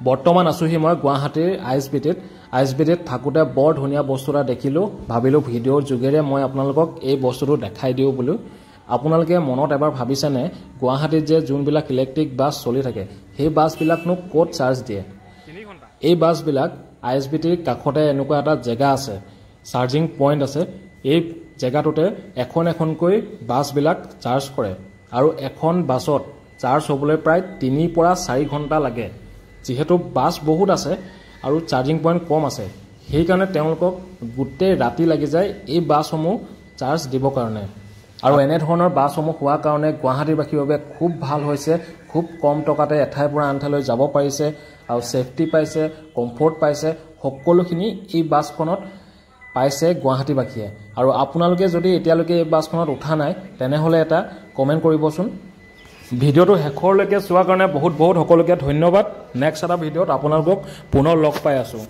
বৰ্তমান আছোহি মই গুৱাহাটীৰ আইএছবিটিত থাকোঁতে বৰ ধুনীয়া বস্তু এটা দেখিলোঁ ভাবিলোঁ ভিডিঅ'ৰ যোগেৰে মই আপোনালোকক এই বস্তুটো দেখাই দিওঁ বুলি আপোনালোকে মনত এবাৰ ভাবিছেনে গুৱাহাটীত যে যোনবিলাক ইলেক্ট্ৰিক বাছ চলি থাকে সেই বাছবিলাকনো ক'ত চাৰ্জ দিয়ে এই বাছবিলাক আইএছবিটিৰ কাষতে এনেকুৱা এটা জেগা আছে চাৰ্জিং পইণ্ট আছে এই জেগাটোতে এখনকৈ বাছবিলাক চাৰ্জ কৰে আৰু এখন বাছত চাৰ্জ হ'বলৈ প্ৰায় 3 পৰা 4 ঘণ্টা লাগে যেহেতু বাছ বহুত আছে আৰু চাৰ্জিং পইণ্ট কম আছে সেইকাৰণে তেওঁলোকক গোটেই ৰাতি লাগি যায় এই বাছসমূহ চাৰ্জ দিবৰ কাৰণে আৰু এনে ধৰণৰ বাছসমূহ হোৱাৰ কাৰণে গুৱাহাটীবাসীৰ বাবে খুব ভাল হৈছে খুব কম টকাতে এঠাইৰ পৰা আন ঠাইলৈ যাব পাৰিছে আৰু সেফটি পাইছে কমফৰ্ট পাইছে সকলোখিনি এই বাছখনত পাইছে গুৱাহাটীবাসীয়ে আৰু আপোনালোকে যদি এতিয়ালৈকে এই বাছখনত উঠা নাই তেনেহ'লে এটা কমেণ্ট কৰিবচোন ভিডিঅ'টো শেষলৈকে চোৱাৰ কাৰণে বহুত সকলোকে ধন্যবাদ নেক্সট এটা ভিডিঅ'ত আপোনালোকক পুনৰ লগ পাই আছোঁ